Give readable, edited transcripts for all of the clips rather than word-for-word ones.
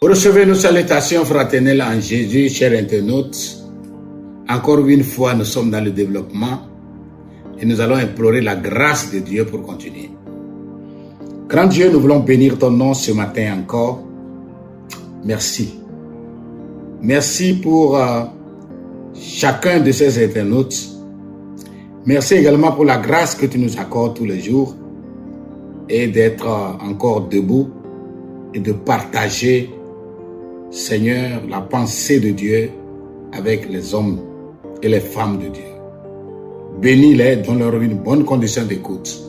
Recevez nos salutations fraternelles en Jésus, chers internautes. Encore une fois, nous sommes dans le développement et nous allons implorer la grâce de Dieu pour continuer. Grand Dieu, nous voulons bénir ton nom ce matin encore. Merci. Merci pour chacun de ces internautes. Merci également pour la grâce que tu nous accordes tous les jours et d'être encore debout et de partager, Seigneur, la pensée de Dieu avec les hommes et les femmes de Dieu. Bénis-les, donne-leur une bonne condition d'écoute.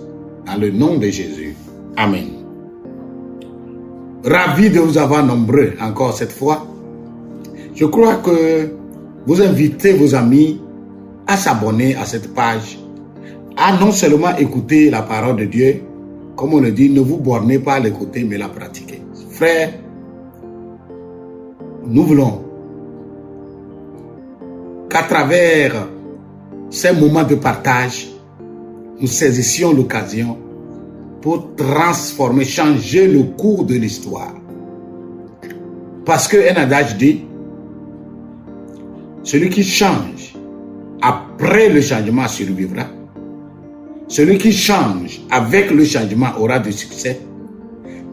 Dans le nom de Jésus. Amen. Ravi de vous avoir nombreux encore cette fois. Je crois que vous invitez vos amis à s'abonner à cette page, à non seulement écouter la parole de Dieu, comme on le dit, ne vous bornez pas à l'écouter, mais la pratiquer. Frères, nous voulons qu'à travers ces moments de partage, nous saisissions l'occasion pour transformer, changer le cours de l'histoire. Parce qu'un adage dit, celui qui change après le changement survivra. Celui qui change avec le changement aura du succès.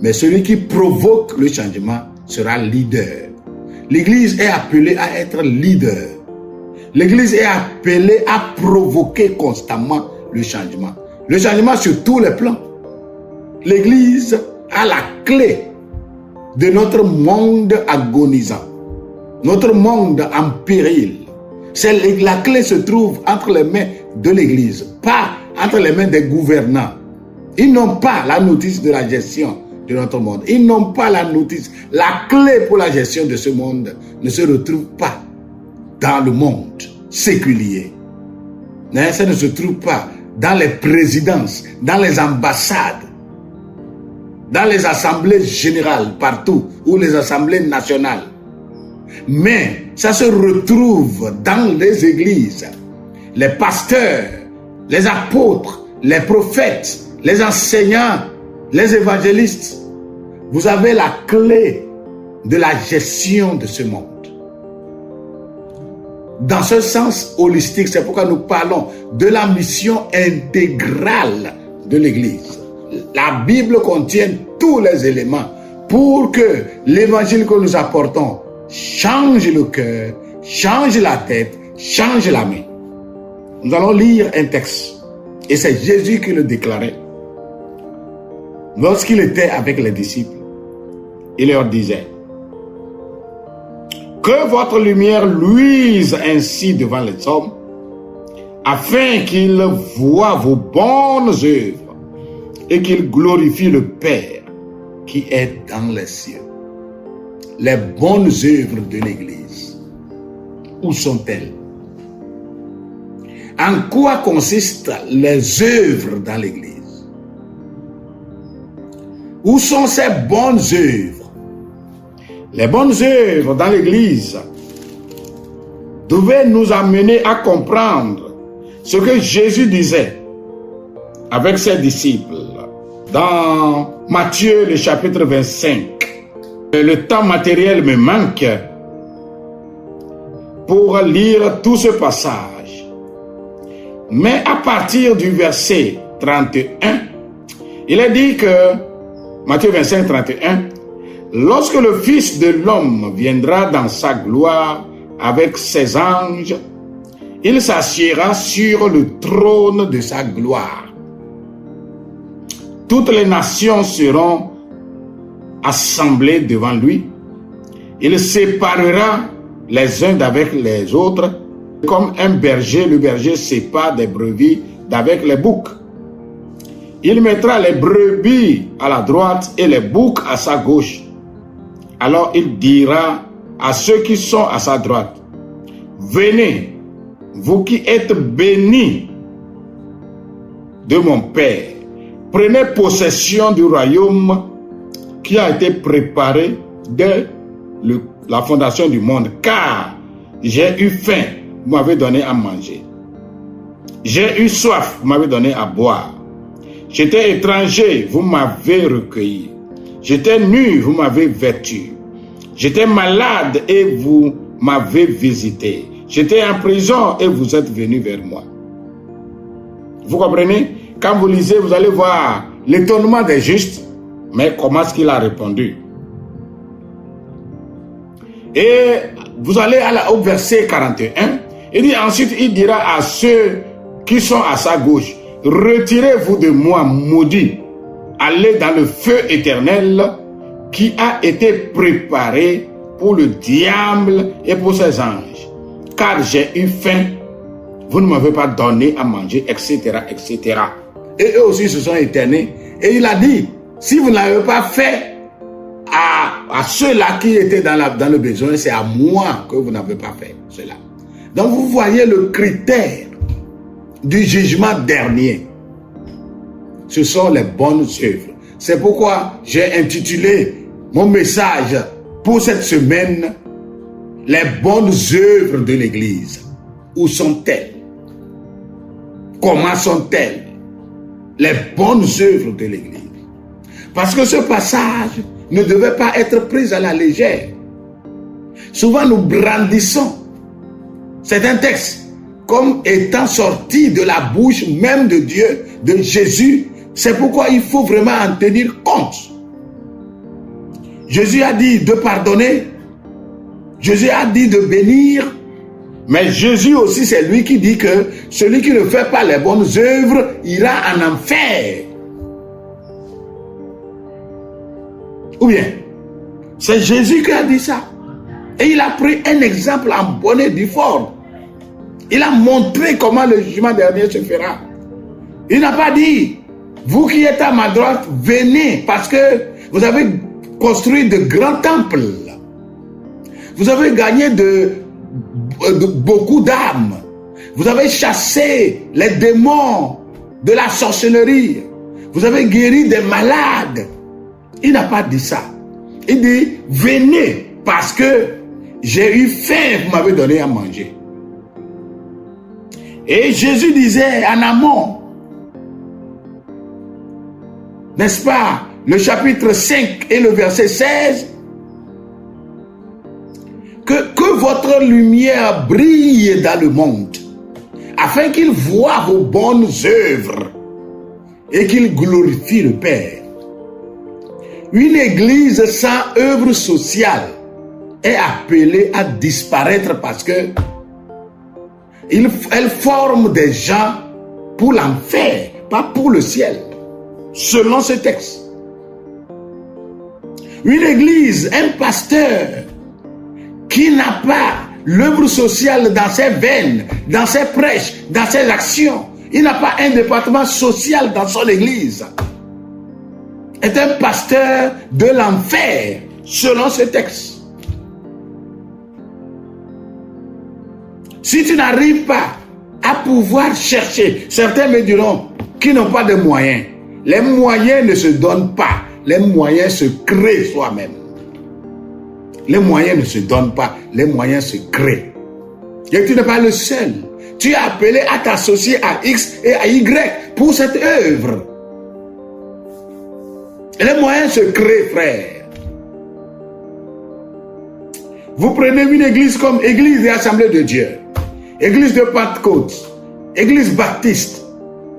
Mais celui qui provoque le changement sera leader. L'Église est appelée à être leader. L'Église est appelée à provoquer constamment le changement. Le changement sur tous les plans. L'Église a la clé de notre monde agonisant. Notre monde en péril. La clé se trouve entre les mains de l'Église, pas entre les mains des gouvernants. Ils n'ont pas la notice de la gestion de notre monde. Ils n'ont pas la notice. La clé pour la gestion de ce monde ne se retrouve pas dans le monde séculier. Ça ne se trouve pas dans les présidences, dans les ambassades, dans les assemblées générales partout, ou les assemblées nationales. Mais ça se retrouve dans les églises, les pasteurs, les apôtres, les prophètes, les enseignants, les évangélistes. Vous avez la clé de la gestion de ce monde. Dans ce sens holistique, c'est pourquoi nous parlons de la mission intégrale de l'Église. La Bible contient tous les éléments pour que l'évangile que nous apportons change le cœur, change la tête, change la main. Nous allons lire un texte. Et c'est Jésus qui le déclarait. Lorsqu'il était avec les disciples, il leur disait: que votre lumière luise ainsi devant les hommes, afin qu'ils voient vos bonnes œuvres et qu'ils glorifient le Père qui est dans les cieux. Les bonnes œuvres de l'Église, où sont-elles? En quoi consistent les œuvres dans l'Église? Où sont ces bonnes œuvres? Les bonnes œuvres dans l'Église devaient nous amener à comprendre ce que Jésus disait avec ses disciples dans Matthieu le chapitre 25. Le temps matériel me manque pour lire tout ce passage. Mais à partir du verset 31, il est dit que, Matthieu 25, 31, lorsque le Fils de l'homme viendra dans sa gloire avec ses anges, il s'assiera sur le trône de sa gloire. Toutes les nations seront assemblés devant lui. Il séparera les uns d'avec les autres, comme un berger, le berger sépare des brebis d'avec les boucs. Il mettra les brebis à la droite et les boucs à sa gauche. Alors il dira à ceux qui sont à sa droite: venez, vous qui êtes bénis de mon Père, prenez possession du royaume qui a été préparé dès la fondation du monde. Car j'ai eu faim, vous m'avez donné à manger. J'ai eu soif, vous m'avez donné à boire. J'étais étranger, vous m'avez recueilli. J'étais nu, vous m'avez vêtu. J'étais malade et vous m'avez visité. J'étais en prison et vous êtes venu vers moi. Vous comprenez? Quand vous lisez, vous allez voir l'étonnement des justes. Mais comment est-ce qu'il a répondu? Et vous allez au verset 41. Il dit ensuite, il dira à ceux qui sont à sa gauche, retirez-vous de moi, maudits, allez dans le feu éternel qui a été préparé pour le diable et pour ses anges. Car j'ai eu faim, vous ne m'avez pas donné à manger, etc., etc. Et eux aussi se sont éternés. Et il a dit, si vous n'avez pas fait à ceux-là qui étaient dans le besoin, c'est à moi que vous n'avez pas fait cela. Donc vous voyez le critère du jugement dernier. Ce sont les bonnes œuvres. C'est pourquoi j'ai intitulé mon message pour cette semaine, les bonnes œuvres de l'Église. Où sont-elles? Comment sont-elles? Les bonnes œuvres de l'Église. Parce que ce passage ne devait pas être pris à la légère. Souvent nous brandissons certains textes comme étant sortis de la bouche même de Dieu, de Jésus. C'est pourquoi il faut vraiment en tenir compte. Jésus a dit de pardonner. Jésus a dit de bénir. Mais Jésus aussi, c'est lui qui dit que celui qui ne fait pas les bonnes œuvres ira en enfer. Ou bien, c'est Jésus qui a dit ça. Et il a pris un exemple en bonne et due forme. Il a montré comment le jugement dernier se fera. Il n'a pas dit, vous qui êtes à ma droite, venez, parce que vous avez construit de grands temples. Vous avez gagné beaucoup d'âmes. Vous avez chassé les démons de la sorcellerie. Vous avez guéri des malades. Il n'a pas dit ça. Il dit, venez parce que j'ai eu faim, vous m'avez donné à manger. Et Jésus disait en amont, n'est-ce pas, le chapitre 5 et le verset 16, que votre lumière brille dans le monde, afin qu'il voie vos bonnes œuvres et qu'il glorifie le Père. Une église sans œuvre sociale est appelée à disparaître parce que elle forme des gens pour l'enfer, pas pour le ciel, selon ce texte. Une église, un pasteur qui n'a pas l'œuvre sociale dans ses veines, dans ses prêches, dans ses actions, il n'a pas un département social dans son église, est un pasteur de l'enfer, selon ce texte. Si tu n'arrives pas à pouvoir chercher, certains me diront qu'ils n'ont pas de moyens. Les moyens ne se donnent pas, les moyens se créent soi-même. Les moyens ne se donnent pas, les moyens se créent. Et tu n'es pas le seul. Tu es appelé à t'associer à X et à Y pour cette œuvre. Les moyens se créent, frère. Vous prenez une église comme Église et Assemblée de Dieu, Église de Pentecôte, Église baptiste,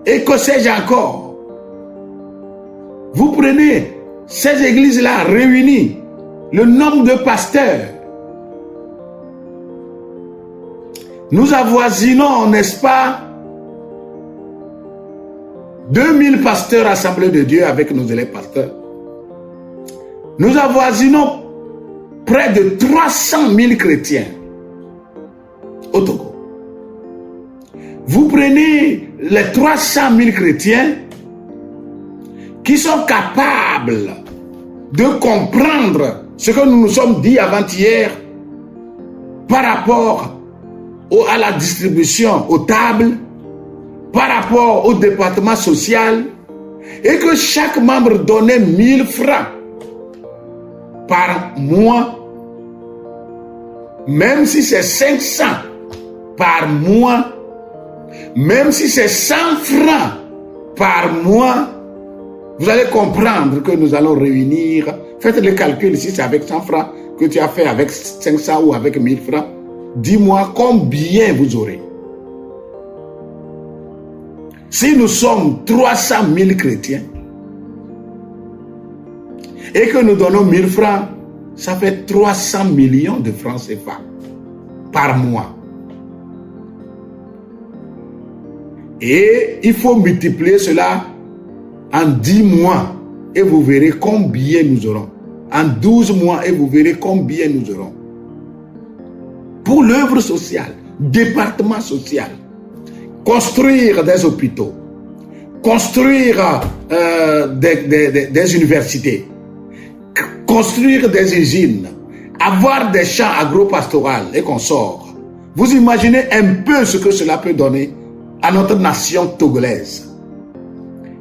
et que sais-je encore. Vous prenez ces églises-là réunies, le nombre de pasteurs. Nous avoisinons, n'est-ce pas, 2000 pasteurs Assemblée de Dieu avec nos élèves pasteurs. Nous avoisinons près de 300 000 chrétiens au Togo. Vous prenez les 300 000 chrétiens qui sont capables de comprendre ce que nous nous sommes dit avant-hier par rapport à la distribution aux tables, par rapport au département social, et que chaque membre donnait 1000 francs par mois, même si c'est 500 par mois, même si c'est 100 francs par mois, vous allez comprendre que nous allons réunir, faites le calcul ici, c'est avec 100 francs que tu as fait avec 500 ou avec 1000 francs, dis-moi combien vous aurez. Si nous sommes 300 000 chrétiens et que nous donnons 1000 francs, ça fait 300 millions de francs CFA par mois. Et il faut multiplier cela en 10 mois et vous verrez combien nous aurons. En 12 mois et vous verrez combien nous aurons. Pour l'œuvre sociale, département social, construire des hôpitaux, construire des universités, construire des usines, avoir des champs agro-pastoraux et consorts. Vous imaginez un peu ce que cela peut donner à notre nation togolaise.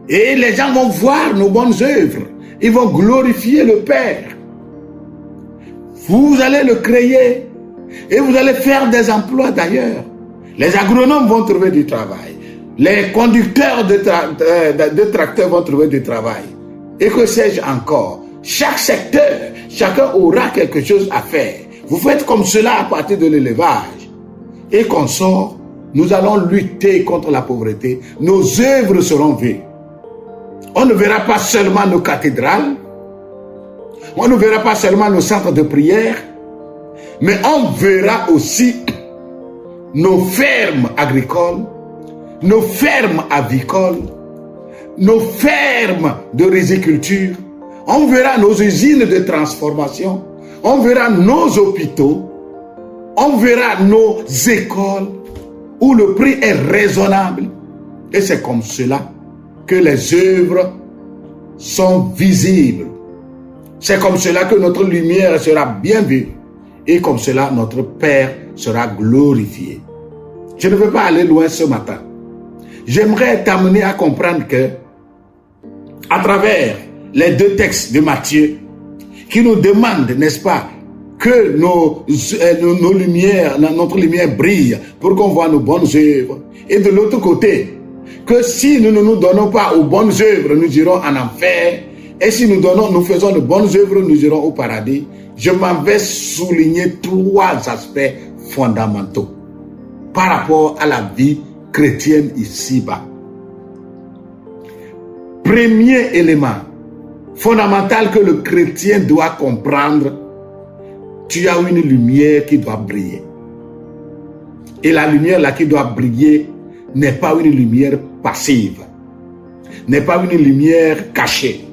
Et les gens vont voir nos bonnes œuvres. Ils vont glorifier le Père. Vous allez le créer et vous allez faire des emplois d'ailleurs. Les agronomes vont trouver du travail. Les conducteurs de tracteurs vont trouver du travail. Et que sais-je encore? Chaque secteur, chacun aura quelque chose à faire. Vous faites comme cela à partir de l'élevage. Et qu'on sort, nous allons lutter contre la pauvreté. Nos œuvres seront vues. On ne verra pas seulement nos cathédrales. On ne verra pas seulement nos centres de prière. Mais on verra aussi nos fermes agricoles, nos fermes avicoles, nos fermes de riziculture. On verra nos usines de transformation. On verra nos hôpitaux. On verra nos écoles où le prix est raisonnable. Et c'est comme cela que les œuvres sont visibles. C'est comme cela que notre lumière sera bien vue. Et comme cela, notre Père sera glorifié. Je ne veux pas aller loin ce matin. J'aimerais t'amener à comprendre que, à travers les deux textes de Matthieu, qui nous demandent, n'est-ce pas, que nos lumières, notre lumière brille pour qu'on voit nos bonnes œuvres. Et de l'autre côté, que si nous ne nous donnons pas aux bonnes œuvres, nous irons en enfer. Et si nous faisons de bonnes œuvres, nous irons au paradis. Je m'en vais souligner 3 aspects fondamentaux par rapport à la vie chrétienne ici-bas. Premier élément fondamental que le chrétien doit comprendre, tu as une lumière qui doit briller. Et la lumière là qui doit briller n'est pas une lumière passive, n'est pas une lumière cachée,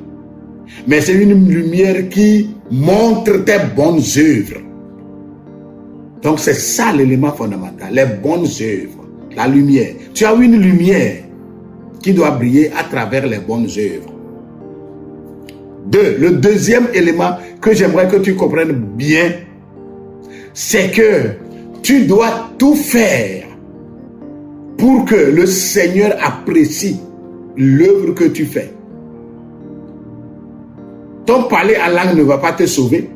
mais c'est une lumière qui montre tes bonnes œuvres. Donc c'est ça l'élément fondamental, les bonnes œuvres, la lumière. Tu as une lumière qui doit briller à travers les bonnes œuvres. Le deuxième élément que j'aimerais que tu comprennes bien, c'est que tu dois tout faire pour que le Seigneur apprécie l'œuvre que tu fais. Ton parler en langue ne va pas te sauver.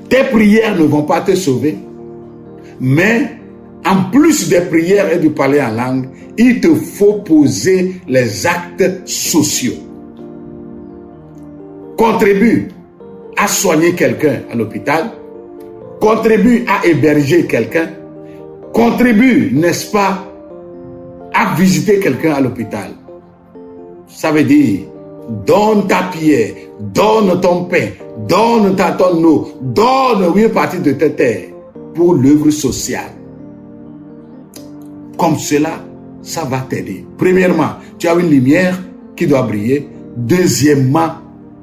Tes prières ne vont pas te sauver. Mais en plus des prières et du parler en langue, il te faut poser les actes sociaux. Contribue à soigner quelqu'un à l'hôpital. Contribue à héberger quelqu'un. Contribue, n'est-ce pas, à visiter quelqu'un à l'hôpital. Ça veut dire, donne ta pierre, donne ton pain, donne ton eau, donne une partie de ta terre pour l'œuvre sociale. Comme cela, ça va t'aider. Premièrement, tu as une lumière qui doit briller. Deuxièmement,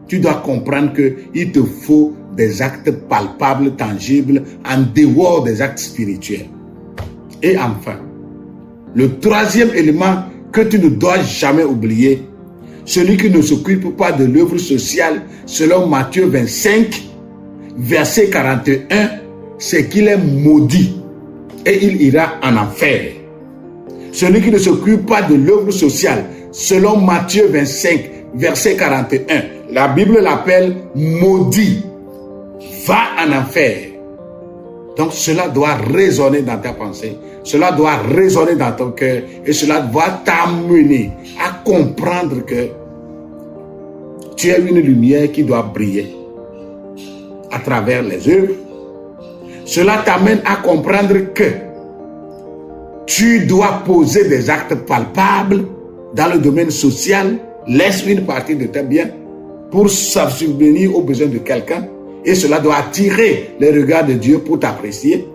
tu dois comprendre qu'il te faut des actes palpables, tangibles, en dehors des actes spirituels. Et enfin, le troisième élément que tu ne dois jamais oublier, celui qui ne s'occupe pas de l'œuvre sociale, selon Matthieu 25, verset 41, c'est qu'il est maudit et il ira en enfer. Celui qui ne s'occupe pas de l'œuvre sociale, selon Matthieu 25, verset 41, la Bible l'appelle maudit, va en enfer. Donc cela doit résonner dans ta pensée, cela doit résonner dans ton cœur et cela doit t'amener à comprendre que tu as une lumière qui doit briller. à travers les œuvres. Cela t'amène à comprendre que tu dois poser des actes palpables dans le domaine social, laisse une partie de tes biens pour subvenir aux besoins de quelqu'un, et cela doit attirer les regards de Dieu pour t'apprécier.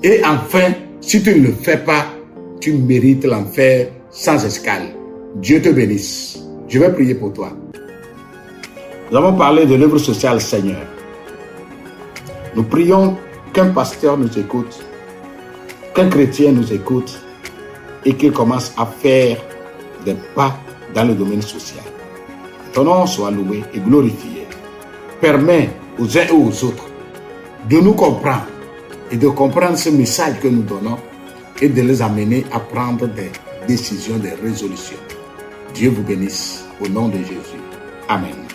Et enfin, si tu ne le fais pas, tu mérites l'enfer sans escale. Dieu te bénisse. Je vais prier pour toi. Nous avons parlé de l'œuvre sociale Seigneur. Nous prions qu'un pasteur nous écoute, qu'un chrétien nous écoute et qu'il commence à faire des pas dans le domaine social. Ton nom soit loué et glorifié. Permets aux uns et aux autres de nous comprendre et de comprendre ce message que nous donnons et de les amener à prendre des décisions, des résolutions. Dieu vous bénisse au nom de Jésus. Amen.